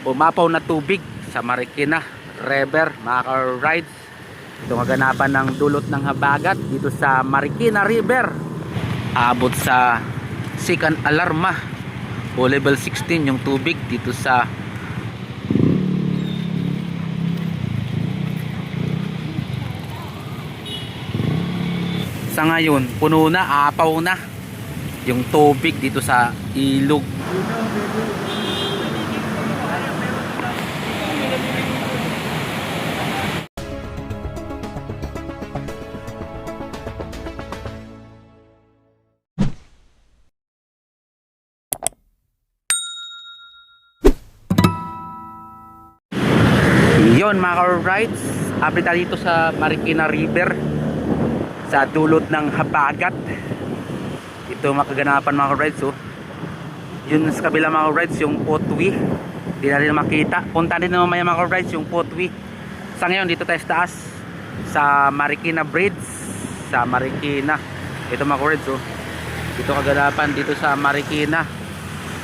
umapaw na tubig sa Marikina River, mga ka-rides. Itong kaganapan ng dulot ng habagat dito sa Marikina River. Abot sa second alarma o level 16 yung tubig dito sa ngayon. Puno na, apaw na yung tubig dito sa ilog. Yon mga ka-rides, update tayo dito sa Marikina River sa dulot ng habagat. Ito makaganapan mga ka-rides, oh. Yun sa kabila mga ka-rides, yung potwi, hindi natin makita. Punta din naman mamaya mga ka-rides yung potwi. Sa ngayon dito tayo sa taas sa Marikina Bridge sa Marikina. Ito mga ka-rides, oh. Ito kaganapan dito sa Marikina.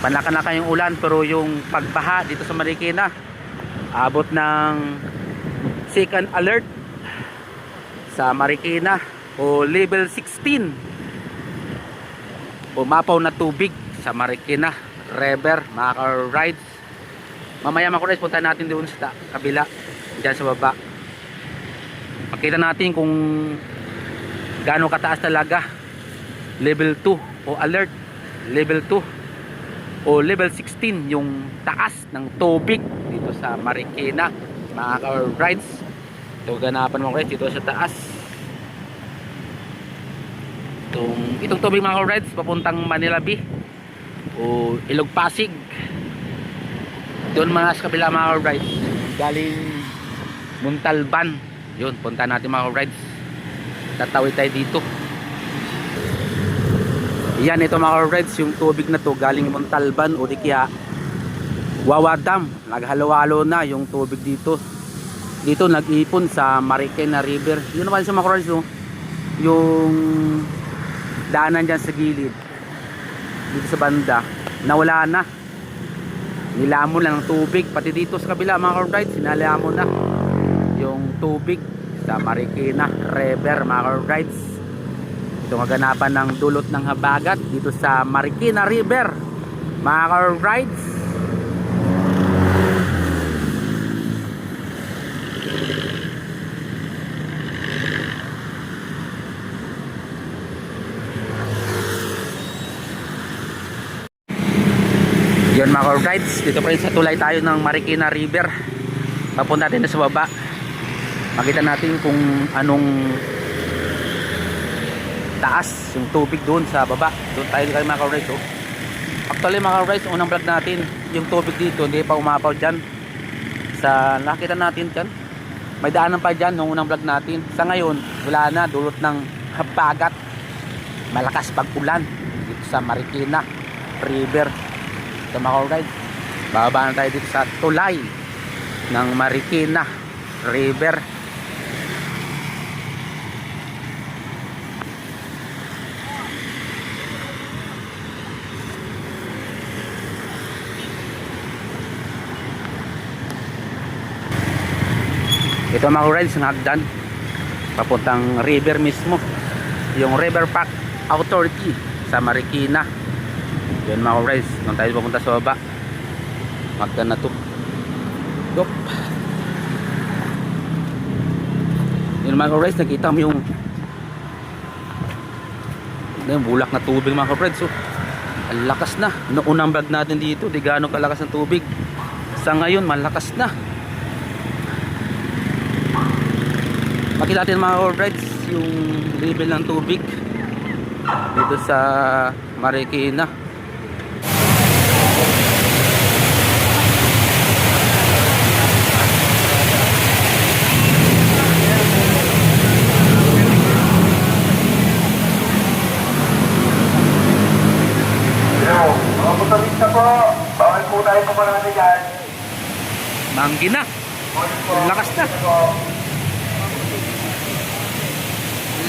Panlaka-laka yung ulan, pero yung pagbaha dito sa Marikina abot ng second alert sa Marikina o level 16. Umapaw na tubig sa Marikina River, mga ka-rides. Mamaya mga ka-rides, punta natin doon sa kabila, dyan sa baba. Makita natin kung gaano kataas talaga. Level 2 o alert level 2 o level 16 yung taas ng tubig dito sa Marikina, mga ka-rides. Ito ganapan mo guys dito sa taas. Itong tubig mga ka-rides papuntang Manila Bay o Ilog Pasig. Doon mga sa kabila mga ka-rides, galing Montalban. Yun, punta natin mga ka-rides. Tatawid tayo dito. Yan, ito mga ka-rides, yung tubig na to galing Montalban o di kaya Wawa Dam. Naghalo-halo na yung tubig dito. Dito nag-ipon sa Marikina River. Yun naman sa mga ka-rides, no? Yung daanan dyan sa gilid dito sa banda, nawala na. Nilamon lang ng tubig. Pati dito sa kabila mga ka-rides, sinalamon na yung tubig sa Marikina River, mga ka-rides. Ito kaganapan ng dulot ng habagat dito sa Marikina River, mga ka-rides. Yun mga ka-rides, dito pa rin sa tulay tayo ng Marikina River. Papunta natin na sa baba. Makita natin kung anong taas yung tubig doon sa baba. Doon tayo kayo mga ka-rides, oh. Actually mga ka-rides, unang vlog natin yung tubig dito hindi pa umapaw dyan sa nakita natin dyan. May daanan pa dyan nung unang vlog natin. Sa ngayon wala na, dulot ng habagat, malakas pag-ulan dito sa Marikina River. Ito mga ka-rides, bababa na tayo dito sa tulay ng Marikina River. Ito mga ka-rides, ang hagdan papuntang river mismo, yung River Park Authority sa Marikina. Yun mga ka-rides, nung tayo papunta sa baba, hagdan na to. Yup. Yun mga ka-rides, nakita mo yung bulak na tubig mga ka-rides, oh. Ang lakas na. Noong unang vlog natin dito, di gaano kalakas ng tubig. Sa ngayon malakas na. Makita natin mga ka-rides yung level ng tubig dito sa Marikina. Mga motorista po, bawal po tayo pumarada dyan. Manggi na. Lakas na.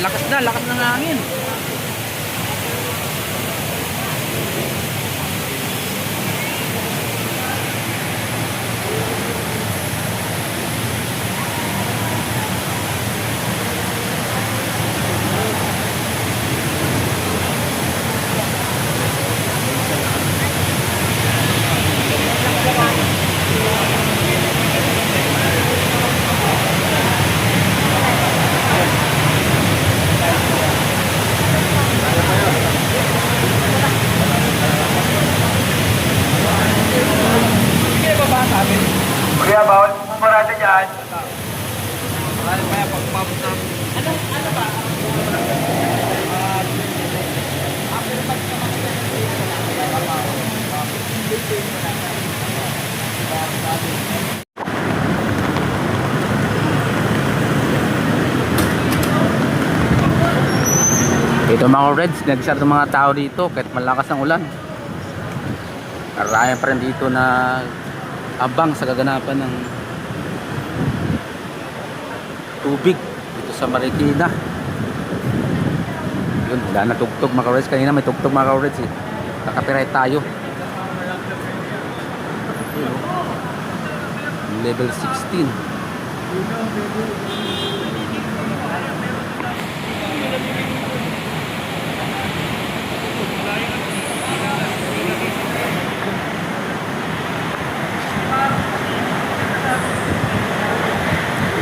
Lakas na, lakas ng hangin. Ito mga Reds, nagsar ng mga tao dito kahit malakas ang ulan. Marami pa rin dito na abang sa kaganapan ng tubig dito sa Marikina. Yun, wala na tugtog mga Reds. Kanina may tugtog mga Reds eh. Nakapiray tayo. Yun, level 16.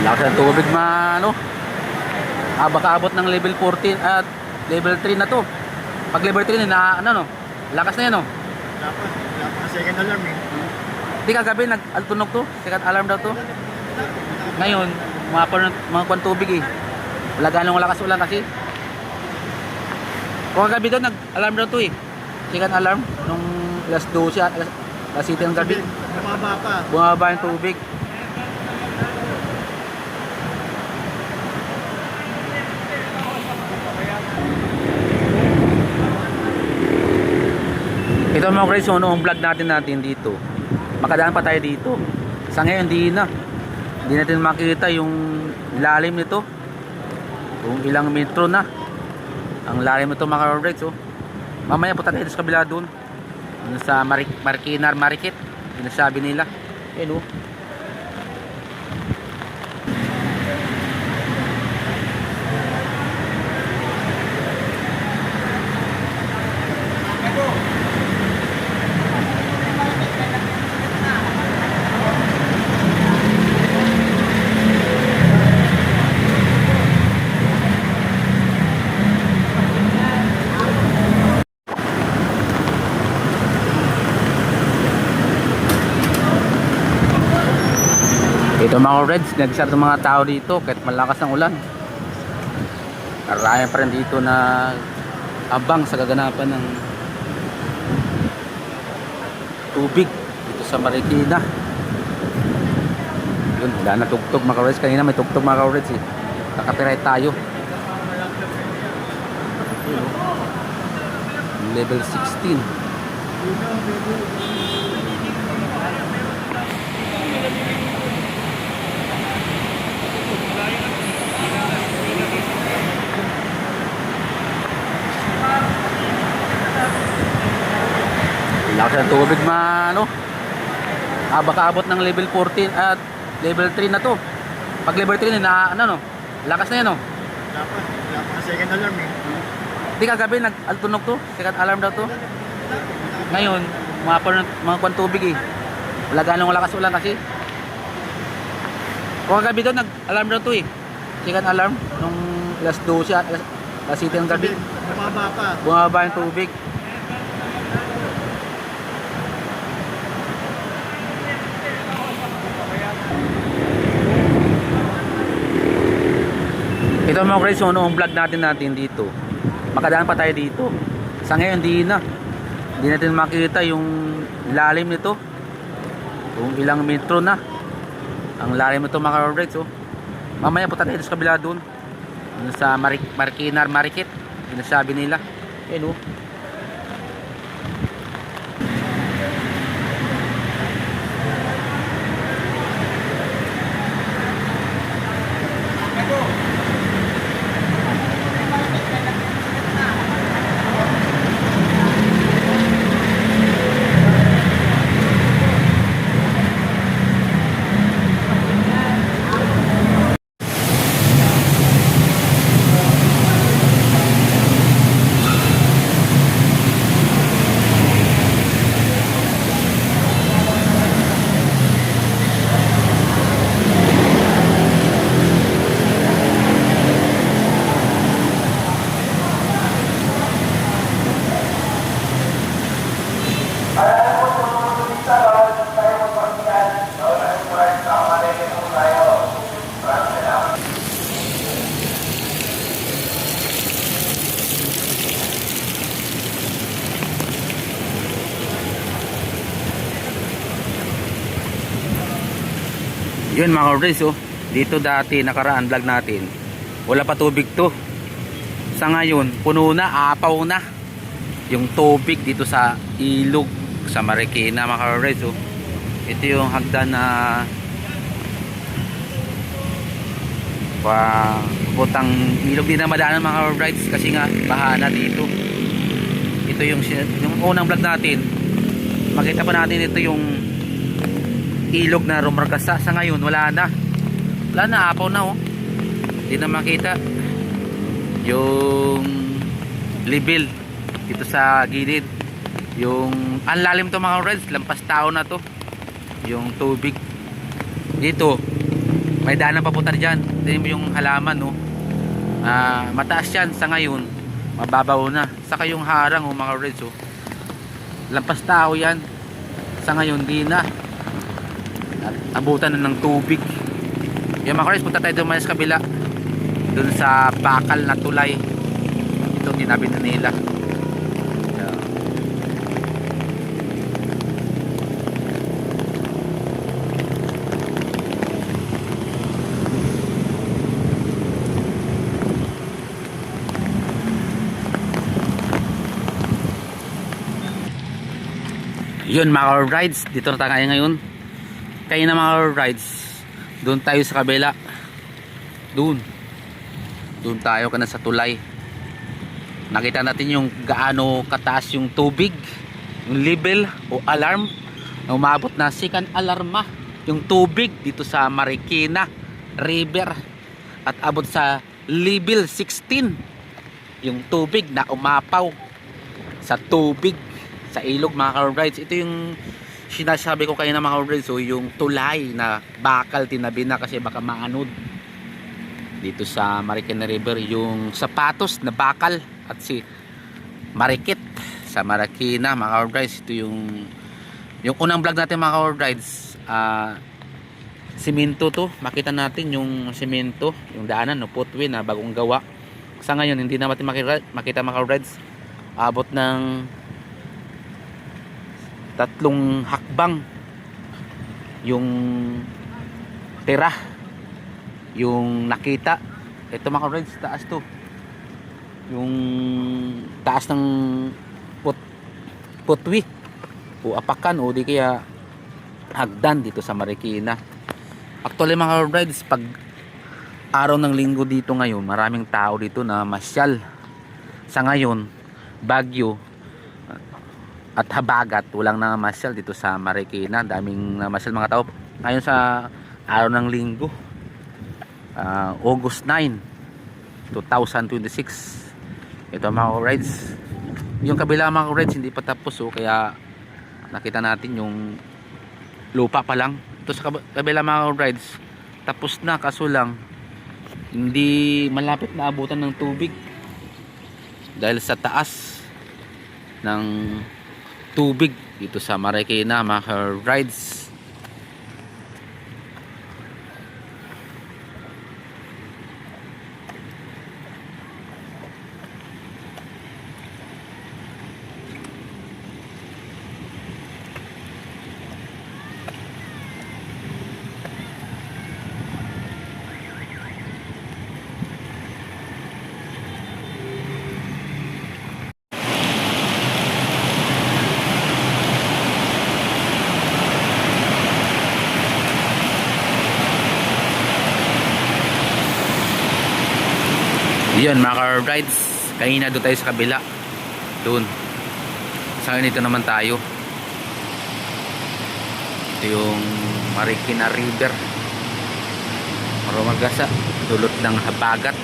Lakas ng tubig baka abot ng level 14 at level 3 na to. Pag level 3 na lakas na yan Dapat na second alarm eh. Di kagabi nag-altunog to, second alarm daw to. Ngayon, mga kwan tubig eh. Wala ganong lakas ulan kasi. Kung kagabi doon nag-alarm daw to eh. Second alarm nung alas 12 at alas 7 ng gabi. Bumaba pa. Bumaba yung tubig. Ito mga guys, noong vlog natin dito, makadaan pa tayo dito. Sa ngayon, hindi natin makita yung lalim nito. Kung ilang metro na ang lalim nito mga guys. Mamaya punta tayo sa kabila doon. Sa Marikina Market, sinasabi nila. Ayun Ito mga Reds, nagsar ng mga tao dito kahit malakas ang ulan. Marami pa rin dito na abang sa kaganapan ng tubig dito sa Marikina. Yun, wala na tugtog mga Reds. Kanina may tugtog mga Reds eh. Nakapiray tayo. Yun, level 16. Lakas ng tubig baka abot ng level 14 at level 3 na to. Pag level 3 na lakas na yan Dapat na second alarm eh. Di kagabi nag-altunog to, second alarm daw to. Ngayon, mga kwan tubig eh. Wala ganong lakas ulan kasi. Kung kagabi doon nag-alarm daw to eh. Second alarm nung alas 12 at alas 7 ng gabi. Bumaba pa. Bumaba yung tubig. Ito mga guys, noong vlog natin dito, makadaan pa tayo dito. Sa ngayon, hindi natin makita yung lalim nito. Kung ilang metro na ang lalim nito mga guys. Mamaya punta tayo sa kabila doon. Sa Marikina Market, sinasabi nila. Ayun Yun mga guys, dito dati nakaraan vlog natin, wala pa tubig to. Sa ngayon, puno na, apaw na yung tubig dito sa ilog sa Marikina mga ka-rides. So, ito yung hagdan na putang ilog, din na madaanan mga ka-rides kasi nga baha na dito. Ito yung unang vlog natin, makita pa natin ito yung ilog na rumarkasa. Sa ngayon wala na, apaw na, oh. Hindi na makita yung level dito sa gilid. Yung ang lalim to mga rides, lampas tao na to yung tubig dito. May daanan papunta dyan. Tignan mo yung halaman, no? Mataas yan. Sa ngayon mababaw na. Saka yung harang, oh, mga rides, oh. Lampas tao yan. Sa ngayon di na. At abutan na ng tubig. Yung mga rides, punta tayo doon sa kabila, doon sa bakal na tulay. Ito tinabi na nila. Yun mga rides, dito na tayo ngayon. Kaya na mga rides, doon tayo sa kabila. Doon tayo kana sa tulay. Nakita natin yung gaano kataas yung tubig, yung level o alarm na umabot na second alarma yung tubig dito sa Marikina River, at abot sa level 16 yung tubig na umapaw sa tubig sa ilog mga ka-rides. Ito yung sinasabi ko kayo na mga ka-rides, so yung tulay na bakal tinabi na kasi baka maanod dito sa Marikina River yung sapatos na bakal at si marikit sa Marikina mga ka-rides. Ito yung unang vlog natin mga ka-rides. Simento to, makita natin yung simento, yung daanan, no, footway na bagong gawa. Sa ngayon hindi natin makita mga ka-rides. Abot ng 3 hakbang yung tira yung nakita. Ito mga ka-rides, taas to, yung taas ng footway o apakan o di kaya hagdan dito sa Marikina. Actually mga ka-rides, pag araw ng linggo dito ngayon, maraming tao dito na masyal. Sa ngayon Bagyo at Habagat, walang namasyal dito sa Marikina. Daming namasyal mga tao ngayon sa araw ng linggo, August 9, 2026. Ito mga rides, yung kabila mga rides hindi pa tapos, oh, kaya nakita natin yung lupa pa lang. Ito sa kabila mga rides tapos na, kaso lang hindi malapit na abutan ng tubig dahil sa taas ng tubig dito sa Marikina mga rides. Yun mga rides, kanina doon tayo sa kabila, doon sa ngayon ito naman tayo. Ito yung Marikina River, Marumagasa, dulot ng habagat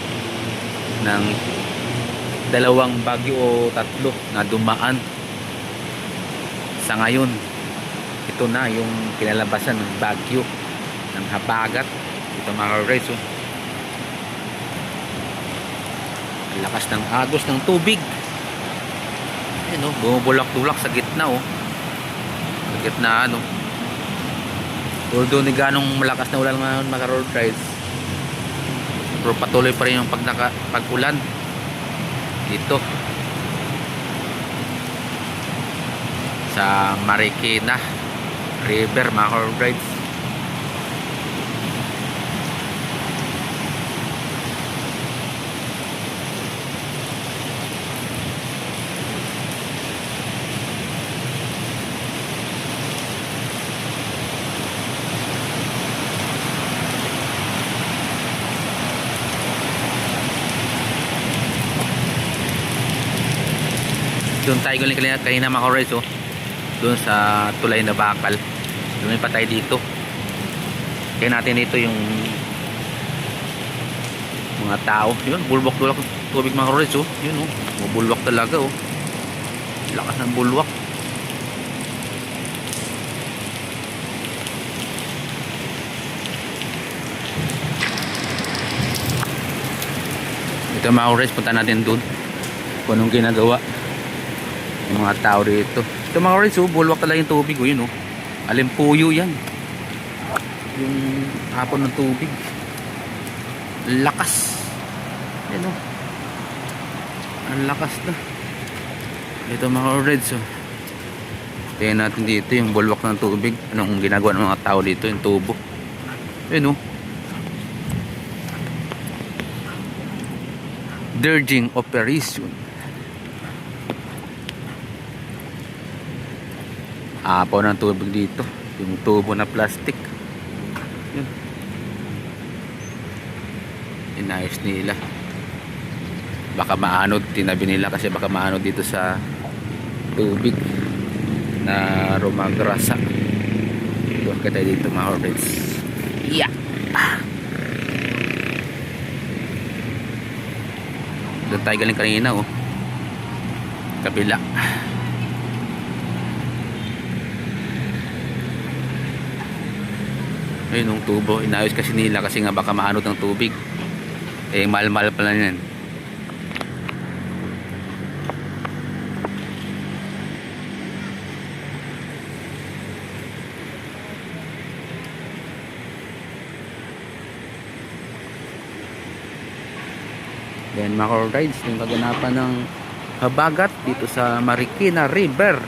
ng 2 bagyo o 3 na dumaan. Sa ngayon ito na yung kinalabasan ng bagyo ng habagat. Ito mga rides, oh. Lakas ng agos ng tubig. Ayun, oh, bumubulak-tulak sa gitna, oh. Sa gitna, ano. Although ni ganong malakas na ulan ngayon mga road rides, pero patuloy pa rin yung pag-ulan dito sa Marikina River mga road rides. Doon tayo galing kanina mga ka-rides, oh. Doon sa tulay na bakal. Lumipat tayo dito. Kaya natin dito yung mga tao. Yun, bulwak tubig mga ka-rides, oh. Yun, oh. Bulwak talaga, oh. Lakas ng bulwak. Ito mga ka-rides, punta natin doon kung anong ginagawa yung mga tao rito. Ito mga ka-rides, oh, bulwak talaga yung tubig, oh. Yun, oh. Alimpuyo yan. Yung hapon ng tubig. Lakas. Yan, oh. Ang lakas na. Ito mga ka-rides, oh. Tingnan natin dito yung bulwak ng tubig. Anong ginagawa ng mga tao dito, yung tubo. Yan, oh. Dredging operation. Apaw ng tubig dito. Yung tubo na plastic. Yun. Inayos nila. Baka maanod. Tinabi nila kasi baka maanod dito sa tubig na rumagrasa. Doon ka tayo dito mga ka-rides. Yeah. Doon tayo galing kanina, oh. Kabila. Ayun yung tubo. Inayos kasi nila kasi nga baka maanod ng tubig. Eh mahal-mahal pala yan. Then mga ka-rides, yung kaganapan ng habagat dito sa Marikina River.